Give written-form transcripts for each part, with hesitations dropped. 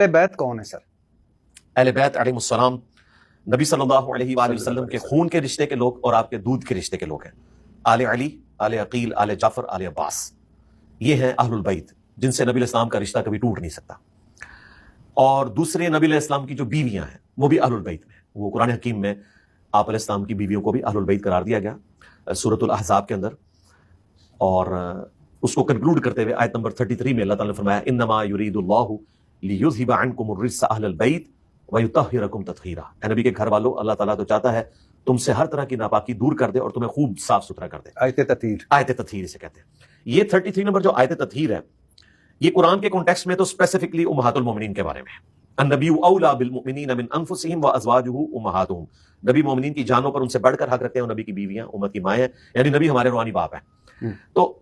اہل بیت کون ہے سر؟ اہل بیت علیہم نبی صلی اللہ علیہ وآلہ وسلم کے خون کے رشتے کے لوگ اور آپ کے دودھ کے رشتے کے لوگ ہیں. آل علی، آل عقیل، آل جعفر، آل عباس، یہ ہیں اہل البیت جن سے نبی علیہ السلام کا رشتہ کبھی ٹوٹ نہیں سکتا. اور دوسرے نبی علیہ السلام کی جو بیویاں ہیں وہ بھی اہل البیت میں. وہ قرآن حکیم میں آپ علیہ السلام کی بیویوں کو بھی اہل البیت قرار دیا گیا سورۃ الاحزاب کے اندر. اور اس کو کنکلوڈ کرتے ہوئے آیت نمبر 33 میں اللہ تعالیٰ نے فرمایا انما یرید اللہ لیذھب عنکم الرجس اہل البیت ویطہرکم تطہیرا. اے نبی کے گھر والوں، اللہ تعالیٰ تو چاہتا ہے تم سے ہر طرح کی ناپاکی دور کر دے اور تمہیں خوب صاف ستھرا کر دے. آیت تطہیر، آیت تطہیر اسے کہتے ہیں. یہ 33 نمبر جو آیت تطہیر ہے یہ قرآن کے کانٹیکسٹ میں تو اسپیسیفکلی امہات المومنین کے بارے میں ہے. النبی اولیٰ بالمؤمنین من انفسہم وازواجہ امہاتہم. نبی مومنین کی جانوں پر ان سے بڑھ کر حق رکھتے ہیں اور نبی کی بیویاں امت کی مائیں ہیں، یعنی نبی ہمارے روحانی باپ ہیں. تو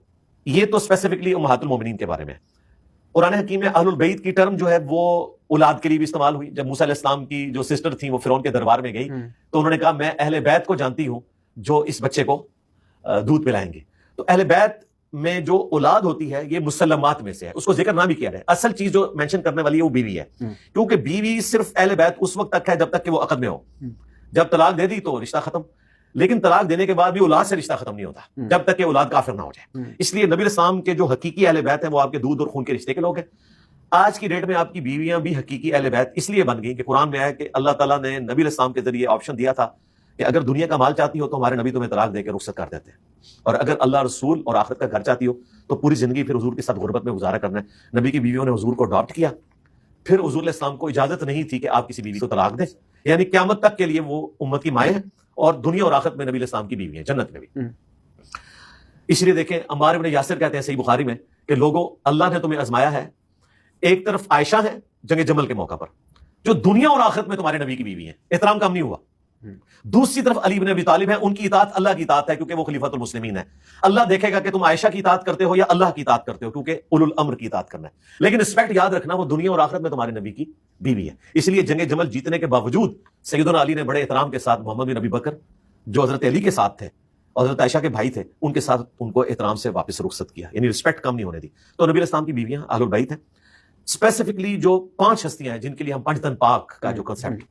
یہ تو اسپیسیفکلی امہات المومنین کے بارے میں ہے. قرآن حکیم میں اہل البیت کی ٹرم جو ہے وہ اولاد کے لیے بھی استعمال ہوئی. جب موسیٰ علیہ السلام کی جو سسٹر تھیں وہ فرعون کے دربار میں گئی تو انہوں نے کہا میں اہل بیت کو جانتی ہوں جو اس بچے کو دودھ پلائیں گے. تو اہل بیت میں جو اولاد ہوتی ہے یہ مسلمات میں سے ہے، اس کو ذکر نہ بھی کیا جائے. اصل چیز جو مینشن کرنے والی ہے وہ بیوی ہے، کیونکہ بیوی صرف اہل بیت اس وقت تک ہے جب تک کہ وہ عقد میں ہو. جب طلاق دے دی تو رشتہ ختم. لیکن طلاق دینے کے بعد بھی اولاد سے رشتہ ختم نہیں ہوتا جب تک کہ اولاد کافر نہ ہو جائے. اس لیے نبی علیہ السلام کے جو حقیقی اہل بیت ہیں وہ آپ کے دودھ اور خون کے رشتے کے لوگ ہیں. آج کی ڈیٹ میں آپ کی بیویاں بھی حقیقی اہل بیت اس لیے بن گئی کہ قرآن میں آیا کہ اللہ تعالیٰ نے نبی علیہ السلام کے ذریعے آپشن دیا تھا کہ اگر دنیا کا مال چاہتی ہو تو ہمارے نبی تمہیں طلاق دے کے رخصت کر دیتے ہیں، اور اگر اللہ رسول اور آخرت کا گھر چاہتی ہو تو پوری زندگی پھر حضور کے ساتھ غربت میں گزارا کرنا ہے. نبی کی بیویوں نے حضور کو اڈاپٹ کیا. پھر حضور علیہ السلام کو اجازت نہیں تھی کہ آپ کسی بیوی کو طلاق دیں، یعنی قیامت تک کے لیے وہ امت کی مائیں ہیں اور دنیا اور آخرت میں نبی علیہ السلام کی بیوی ہیں، جنت میں بھی. اس لیے دیکھیں عمار بن یاسر کہتے ہیں صحیح بخاری میں کہ لوگوں اللہ نے تمہیں آزمایا ہے. ایک طرف عائشہ ہے جنگ جمل کے موقع پر جو دنیا اور آخرت میں تمہارے نبی کی بیوی ہیں، احترام کم نہیں ہوا. دوسری طرف علی بن ابی طالب ہیں، ان کی اطاعت اللہ کی اطاعت ہے کیونکہ وہ خلیفۃ المسلمین ہے. اللہ دیکھے گا کہ تم عائشہ کی اطاعت کرتے ہو یا اللہ کی اطاعت کرتے ہو، کیونکہ اولو الامر کی اطاعت کرنا ہے. لیکن رسپیکٹ یاد رکھنا وہ دنیا اور آخرت میں تمہارے نبی کی بیوی ہے. اس لیے جنگ جمل جیتنے کے باوجود سیدنا علی نے بڑے احترام کے ساتھ محمد بن ابی بکر جو حضرت علی کے ساتھ تھے اور حضرت عائشہ کے بھائی تھے ان کے ساتھ ان کو احترام سے واپس رخصت کیا، یعنی رسپیکٹ کم نہیں ہونے دی. تو نبی علیہ السلام کی بیویاں اہل البیت ہیں. اسپیسیفکلی جو 5 ہستیاں ہیں جن کے لیے ہم پنج تن پاک کا جو کنسیپٹ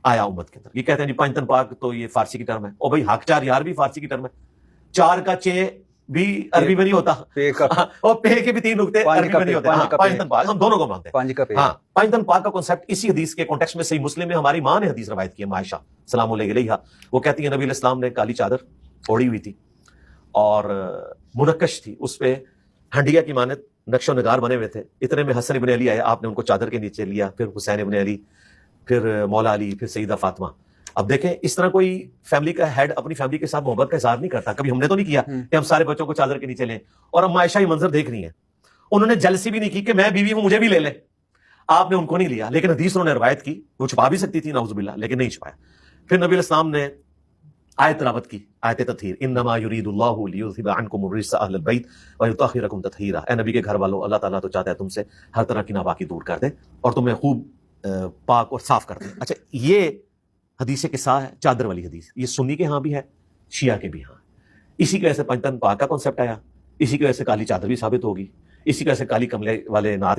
آیا امت کے اندر، یہ کہتے ہیں جی پنج تن پاک تو یہ فارسی کی ٹرم ہے. اور بھائی حق چار یار بھی فارسی کی ٹرم ہے. 4 کا چے بھی عربی میں نہیں ہوتا اور پے کے بھی 3 نقطے عربی میں نہیں ہوتے. پنج تن پاک ہم دونوں کو مانتے ہیں. ہاں، پنج تن پاک کا کنسیپٹ اسی حدیث کے کانٹیکسٹ میں صحیح مسلم میں ہماری ماں نے حدیث روایت کی ہے، عائشہ سلام علیہا. وہ کہتی ہیں نبی علیہ السلام نے کالی چادر اوڑھی ہوئی تھی اور منقش تھی، اس پہ ہنڈیا کی مانند نقش و نگار بنے ہوئے تھے. اتنے میں حسن ابن علی آئے، آپ نے ان کو چادر کے نیچے لیا، پھر حسین ابن علی، پھر مولا علی، پھر سیدہ فاطمہ. اب دیکھیں اس طرح کوئی فیملی کا ہیڈ اپنی فیملی کے ساتھ محبت کا اظہار نہیں کرتا. کبھی ہم نے تو نہیں کیا کہ ہم سارے بچوں کو چادر کے نیچے لیں. اور اب عائشہ یہ منظر دیکھ رہی ہیں، انہوں نے جلسی بھی نہیں کی کہ میں بیوی ہوں مجھے بھی لے لیں. آپ نے ان کو نہیں لیا، لیکن حدیث انہوں نے روایت کی. وہ چھپا بھی سکتی تھی نعوذ باللہ، لیکن نہیں چھپایا. پھر نبی علیہ السلام نے آیت تلاوت کی، آیت تطہیر انما یرید اللہ لیذھب عنکم الرجس اہل البیت ویطہرکم تطہیرا. اے نبی کے گھر والوں، اللہ تعالیٰ تو چاہتا ہے تم سے ہر طرح کی ناپاکی دور کر دے اور تمہیں خوب پاک اور صاف کر دے. اچھا، یہ حدیث قصہ ہے، چادر والی حدیث. یہ سنی کے ہاں بھی ہے، شیعہ کے بھی ہاں. اسی کی وجہ سے پنج تن پاک کا کانسیپٹ آیا، اسی کی وجہ سے کالی چادر بھی ثابت ہوگی، اسی کی وجہ سے کالی کملے والے نعت